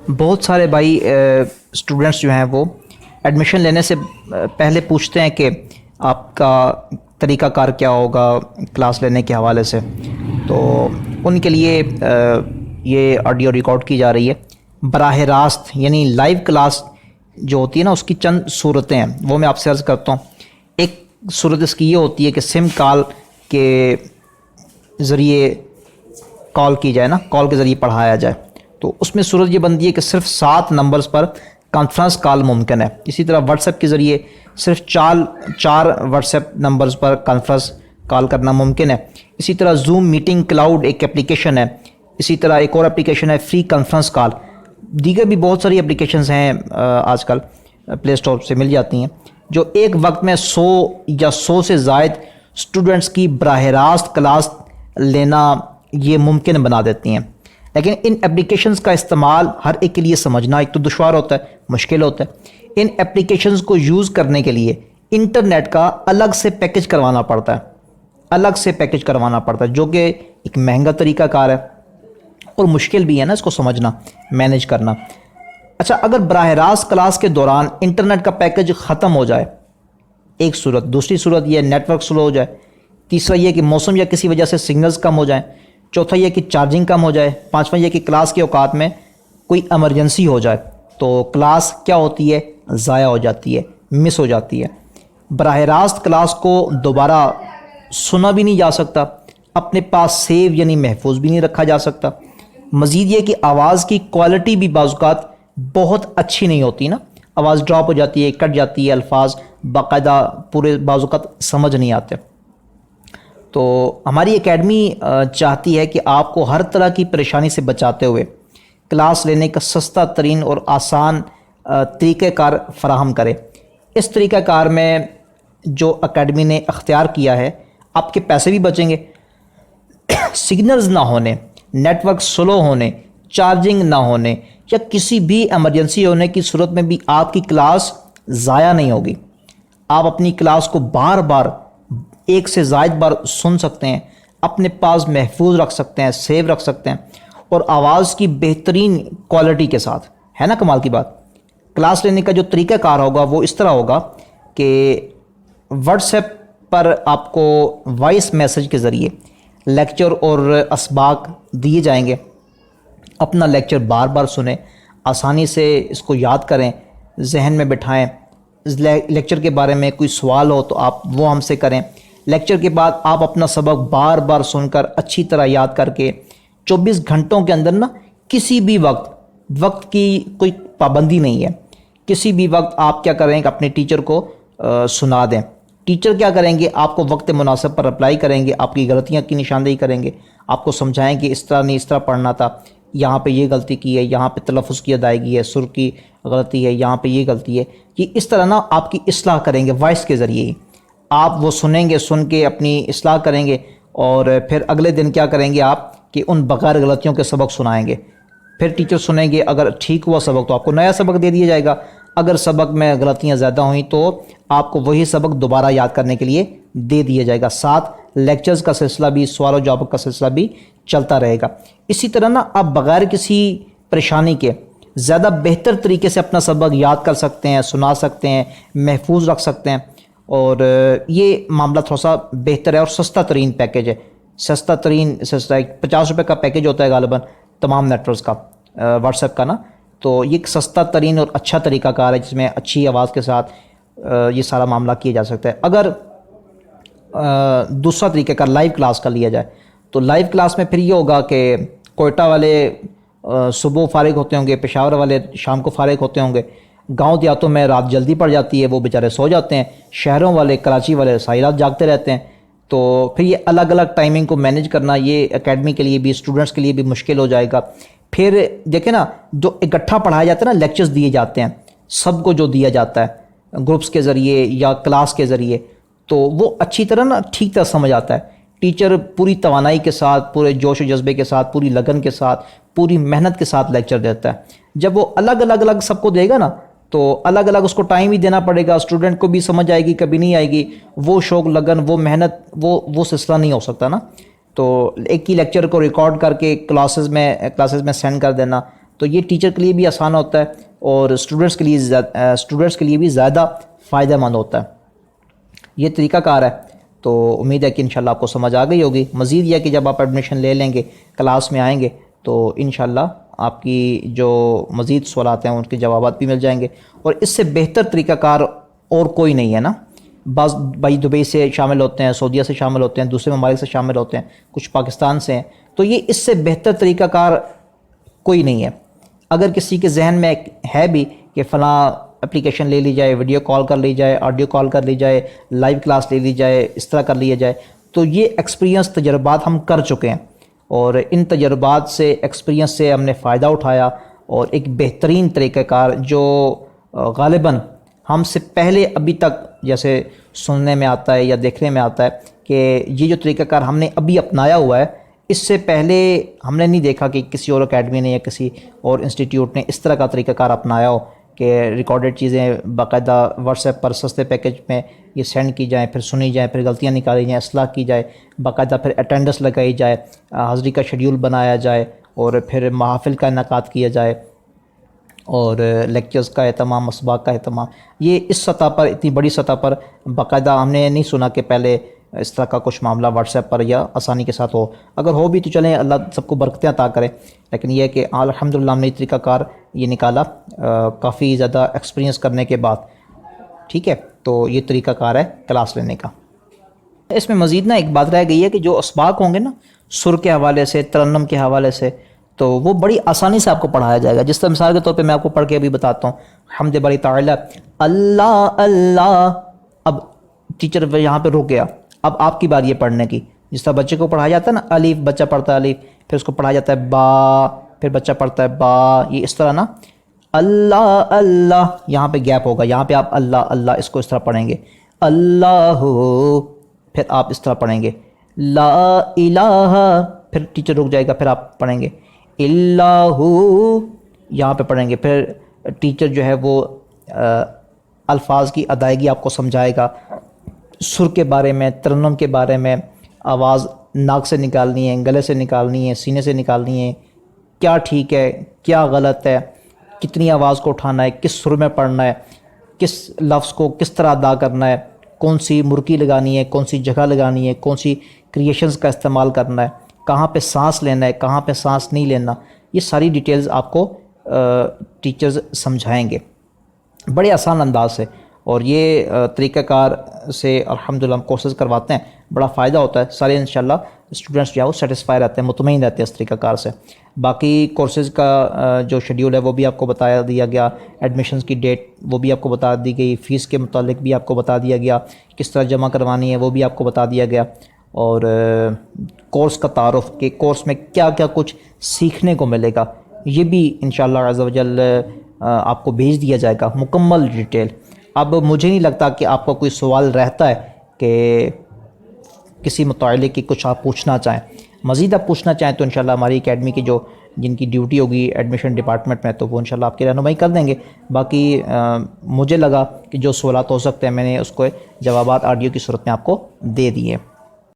بہت سارے بھائی اسٹوڈنٹس جو ہیں وہ ایڈمیشن لینے سے پہلے پوچھتے ہیں کہ آپ کا طریقہ کار کیا ہوگا کلاس لینے کے حوالے سے. تو ان کے لیے یہ آڈیو ریکارڈ کی جا رہی ہے. براہ راست یعنی لائیو کلاس جو ہوتی ہے نا، اس کی چند صورتیں ہیں، وہ میں آپ سے عرض کرتا ہوں. ایک صورت اس کی یہ ہوتی ہے کہ سم کال کے ذریعے کال کی جائے نا، کال کے ذریعے پڑھایا جائے. تو اس میں صورت یہ بنتی ہے کہ صرف 7 نمبرز پر کانفرنس کال ممکن ہے. اسی طرح واٹس ایپ کے ذریعے صرف چار واٹس ایپ نمبرز پر کانفرنس کال کرنا ممکن ہے. اسی طرح زوم میٹنگ کلاؤڈ ایک اپلیکیشن ہے. اسی طرح ایک اور اپلیکیشن ہے فری کانفرنس کال. دیگر بھی بہت ساری اپلیکیشنز ہیں آج کل پلے اسٹور سے مل جاتی ہیں، جو ایک وقت میں 100 یا 100 سے زائد اسٹوڈنٹس کی براہ راست کلاس لینا یہ ممکن بنا دیتی ہیں. لیکن ان اپلیکیشنز کا استعمال ہر ایک کے لیے سمجھنا ایک تو دشوار ہوتا ہے، مشکل ہوتا ہے. ان اپلیکیشنز کو یوز کرنے کے لیے انٹرنیٹ کا الگ سے پیکج کروانا پڑتا ہے، جو کہ ایک مہنگا طریقہ کار ہے اور مشکل بھی ہے نا اس کو سمجھنا، مینیج کرنا. اچھا، اگر براہ راست کلاس کے دوران انٹرنیٹ کا پیکج ختم ہو جائے، ایک صورت. دوسری صورت یہ نیٹ ورک سلو ہو جائے. تیسرا یہ کہ موسم یا کسی وجہ سے سگنلز کم ہو جائیں. چوتھا یہ کہ چارجنگ کم ہو جائے. پانچواں یہ کہ کلاس کے اوقات میں کوئی ایمرجنسی ہو جائے تو کلاس کیا ہوتی ہے، ضائع ہو جاتی ہے، مس ہو جاتی ہے. براہ راست کلاس کو دوبارہ سنا بھی نہیں جا سکتا، اپنے پاس سیو یعنی محفوظ بھی نہیں رکھا جا سکتا. مزید یہ کہ آواز کی کوالٹی بھی بعض اوقات بہت اچھی نہیں ہوتی نا، آواز ڈراپ ہو جاتی ہے، کٹ جاتی ہے، الفاظ باقاعدہ پورے بعض اوقات سمجھ نہیں آتے. تو ہماری اکیڈمی چاہتی ہے کہ آپ کو ہر طرح کی پریشانی سے بچاتے ہوئے کلاس لینے کا سستا ترین اور آسان طریقہ کار فراہم کرے. اس طریقہ کار میں جو اکیڈمی نے اختیار کیا ہے، آپ کے پیسے بھی بچیں گے. سگنلز نہ ہونے، نیٹ ورک سلو ہونے، چارجنگ نہ ہونے یا کسی بھی ایمرجنسی ہونے کی صورت میں بھی آپ کی کلاس ضائع نہیں ہوگی. آپ اپنی کلاس کو بار بار، ایک سے زائد بار سن سکتے ہیں، اپنے پاس محفوظ رکھ سکتے ہیں، سیو رکھ سکتے ہیں، اور آواز کی بہترین کوالٹی کے ساتھ. ہے نا کمال کی بات. کلاس لینے کا جو طریقہ کار ہوگا وہ اس طرح ہوگا کہ واٹس ایپ پر آپ کو وائس میسج کے ذریعے لیکچر اور اسباق دیے جائیں گے. اپنا لیکچر بار بار سنیں، آسانی سے اس کو یاد کریں، ذہن میں بٹھائیں. لیکچر کے بارے میں کوئی سوال ہو تو آپ وہ ہم سے کریں. لیکچر کے بعد آپ اپنا سبق بار بار سن کر اچھی طرح یاد کر کے 24 گھنٹوں کے اندر نا، کسی بھی وقت کی کوئی پابندی نہیں ہے، کسی بھی وقت آپ کیا کریں کہ اپنے ٹیچر کو سنا دیں. ٹیچر کیا کریں گے، آپ کو وقت مناسب پر اپلائی کریں گے، آپ کی غلطیاں کی نشاندہی کریں گے، آپ کو سمجھائیں کہ اس طرح نہیں، اس طرح پڑھنا تھا، یہاں پہ یہ غلطی کی ہے، یہاں پہ تلفظ کی ادائیگی ہے، سر کی غلطی ہے، یہاں پہ یہ غلطی ہے. یہ اس طرح نا آپ کی اصلاح کریں گے وائس کے ذریعے ہی. آپ وہ سنیں گے، سن کے اپنی اصلاح کریں گے، اور پھر اگلے دن کیا کریں گے آپ کہ ان بغیر غلطیوں کے سبق سنائیں گے. پھر ٹیچر سنیں گے، اگر ٹھیک ہوا سبق تو آپ کو نیا سبق دے دیا جائے گا. اگر سبق میں غلطیاں زیادہ ہوئیں تو آپ کو وہی سبق دوبارہ یاد کرنے کے لیے دے دیا جائے گا. ساتھ لیکچرز کا سلسلہ بھی، سوال و جواب کا سلسلہ بھی چلتا رہے گا. اسی طرح نا آپ بغیر کسی پریشانی کے زیادہ بہتر طریقے سے اپنا سبق یاد کر سکتے ہیں، سنا سکتے ہیں، محفوظ رکھ سکتے ہیں. اور یہ معاملہ تھوڑا سا بہتر ہے اور سستا ترین پیکج ہے. سستا 50 روپے کا پیکج ہوتا ہے غالباً تمام نیٹ ورکس کا، واٹس ایپ کا نا. تو یہ ایک سستا ترین اور اچھا طریقہ کار ہے جس میں اچھی آواز کے ساتھ یہ سارا معاملہ کیا جا سکتا ہے. اگر دوسرا طریقہ کار لائیو کلاس کا لیا جائے تو لائیو کلاس میں پھر یہ ہوگا کہ کوئٹہ والے صبح فارغ ہوتے ہوں گے، پشاور والے شام کو فارغ ہوتے ہوں گے، گاؤں دیہاتوں میں رات جلدی پڑ جاتی ہے، وہ بیچارے سو جاتے ہیں، شہروں والے، کراچی والے ساری رات جاگتے رہتے ہیں. تو پھر یہ الگ الگ ٹائمنگ کو مینیج کرنا یہ اکیڈمی کے لیے بھی، اسٹوڈنٹس کے لیے بھی مشکل ہو جائے گا. پھر دیکھیں نا، جو اکٹھا پڑھایا جاتا ہے نا، لیکچرز دیے جاتے ہیں سب کو، جو دیا جاتا ہے گروپس کے ذریعے یا کلاس کے ذریعے، تو وہ اچھی طرح نا ٹھیک طرح سمجھ آتا ہے. ٹیچر پوری توانائی کے ساتھ، پورے جوش و جذبے کے ساتھ، پوری لگن کے ساتھ، پوری محنت کے ساتھ لیکچر دیتا ہے. جب وہ الگ الگ سب کو دے گا نا تو الگ الگ اس کو ٹائم ہی دینا پڑے گا. اسٹوڈنٹ کو بھی سمجھ آئے گی، کبھی نہیں آئے گی. وہ شوق، لگن، وہ محنت، وہ سلسلہ نہیں ہو سکتا نا. تو ایک ہی لیکچر کو ریکارڈ کر کے کلاسز میں سینڈ کر دینا تو یہ ٹیچر کے لیے بھی آسان ہوتا ہے اور اسٹوڈنٹس کے لیے بھی زیادہ فائدہ مند ہوتا ہے. یہ طریقہ کار ہے. تو امید ہے کہ انشاءاللہ آپ کو سمجھ آ گئی ہوگی. مزید یہ کہ جب آپ ایڈمیشن لے لیں گے، کلاس میں آئیں گے، تو انشاءاللہ آپ کی جو مزید سوالات ہیں ان کے جوابات بھی مل جائیں گے. اور اس سے بہتر طریقہ کار اور کوئی نہیں ہے نا. بعض بھائی دبئی سے شامل ہوتے ہیں، سعودیہ سے شامل ہوتے ہیں، دوسرے ممالک سے شامل ہوتے ہیں، کچھ پاکستان سے ہیں. تو یہ اس سے بہتر طریقہ کار کوئی نہیں ہے. اگر کسی کے ذہن میں ہے بھی کہ فلاں اپلیکیشن لے لی جائے، ویڈیو کال کر لی جائے، آڈیو کال کر لی جائے، لائیو کلاس لے لی جائے، اس طرح کر لیا جائے، تو یہ ایکسپیرینس تجربات ہم کر چکے ہیں اور ان تجربات سے ایکسپیرینس سے ہم نے فائدہ اٹھایا اور ایک بہترین طریقہ کار جو غالباً ہم سے پہلے ابھی تک جیسے سننے میں آتا ہے یا دیکھنے میں آتا ہے کہ یہ جو طریقہ کار ہم نے ابھی اپنایا ہوا ہے، اس سے پہلے ہم نے نہیں دیکھا کہ کسی اور اکیڈمی نے یا کسی اور انسٹیٹیوٹ نے اس طرح کا طریقہ کار اپنایا ہو کہ ریکارڈڈ چیزیں باقاعدہ واٹس ایپ پر سستے پیکج میں یہ سینڈ کی جائیں، پھر سنی جائیں، پھر غلطیاں نکالی جائیں، اصلاح کی جائے، باقاعدہ پھر اٹینڈنس لگائی جائے، حاضری کا شیڈیول بنایا جائے اور پھر محافل کا انعقاد کیا جائے اور لیکچرز کا اہتمام، اسباق کا اہتمام. یہ اس سطح پر، اتنی بڑی سطح پر باقاعدہ ہم نے نہیں سنا کہ پہلے اس طرح کا کچھ معاملہ واٹس ایپ پر یا آسانی کے ساتھ ہو. اگر ہو بھی تو چلیں، اللہ سب کو برکتیں عطا کرے. لیکن یہ ہے کہ الحمدللہ ہم نے طریقہ کار یہ نکالا کافی زیادہ ایکسپیرینس کرنے کے بعد. ٹھیک ہے، تو یہ طریقہ کار ہے کلاس لینے کا. اس میں مزید ایک بات رہ گئی ہے کہ جو اسباق ہوں گے نا سر کے حوالے سے، ترنم کے حوالے سے، تو وہ بڑی آسانی سے آپ کو پڑھایا جائے گا. جس طرح مثال کے طور پہ میں آپ کو پڑھ کے ابھی بتاتا ہوں. حمد باری تعالی اللہ اللہ. اب ٹیچر یہاں پہ رک گیا، اب آپ کی باری ہے پڑھنے کی. جس طرح بچے کو پڑھایا جاتا ہے نا، الف بچہ پڑھتا ہے الف، پھر اس کو پڑھایا جاتا ہے با، پھر بچہ پڑھتا ہے با. یہ اس طرح نا اللہ اللہ، یہاں پہ گیپ ہوگا، یہاں پہ آپ اللہ اللہ اس کو اس طرح پڑھیں گے. اللہ، پھر آپ اس طرح پڑھیں گے. لا الہ، پھر ٹیچر رک جائے گا، پھر آپ پڑھیں گے. اللہ، یہاں پہ پڑھیں گے. پھر ٹیچر جو ہے وہ الفاظ کی ادائیگی آپ کو سمجھائے گا، سر کے بارے میں، ترنم کے بارے میں. آواز ناک سے نکالنی ہے، گلے سے نکالنی ہے، سینے سے نکالنی ہے، کیا ٹھیک ہے کیا غلط ہے، کتنی آواز کو اٹھانا ہے، کس سر میں پڑھنا ہے، کس لفظ کو کس طرح ادا کرنا ہے، کون سی مرکی لگانی ہے، کون سی جگہ لگانی ہے، کون سی کریشنز کا استعمال کرنا ہے، کہاں پہ سانس لینا ہے، کہاں پہ سانس نہیں لینا. یہ ساری ڈیٹیلز آپ کو ٹیچرز سمجھائیں گے بڑے آسان انداز سے. اور یہ طریقہ کار سے الحمدللہ ہم کورسز کرواتے ہیں، بڑا فائدہ ہوتا ہے. سارے انشاءاللہ اسٹوڈنٹس جو ہے وہ سیٹسفائی رہتے ہیں، مطمئن رہتے ہیں اس طریقہ کار سے. باقی کورسز کا جو شیڈیول ہے وہ بھی آپ کو بتا دیا گیا، ایڈمیشنز کی ڈیٹ وہ بھی آپ کو بتا دی گئی، فیس کے متعلق بھی آپ کو بتا دیا گیا، کس طرح جمع کروانی ہے وہ بھی آپ کو بتا دیا گیا. اور کورس کا تعارف کہ کورس میں کیا کیا کچھ سیکھنے کو ملے گا یہ بھی انشاءاللہ عز و جل آپ کو بھیج دیا جائے گا، مکمل ڈیٹیل. اب مجھے نہیں لگتا کہ آپ کو کوئی سوال رہتا ہے کہ کسی متعلق کی کچھ آپ پوچھنا چاہیں. مزید آپ پوچھنا چاہیں تو انشاءاللہ ہماری اکیڈمی کی جن کی ڈیوٹی ہوگی ایڈمیشن ڈپارٹمنٹ میں تو وہ انشاءاللہ آپ کی رہنمائی کر دیں گے. باقی مجھے لگا کہ جو سوالات ہو سکتے ہیں میں نے اس کو جوابات آڈیو کی صورت میں آپ کو دے دیے.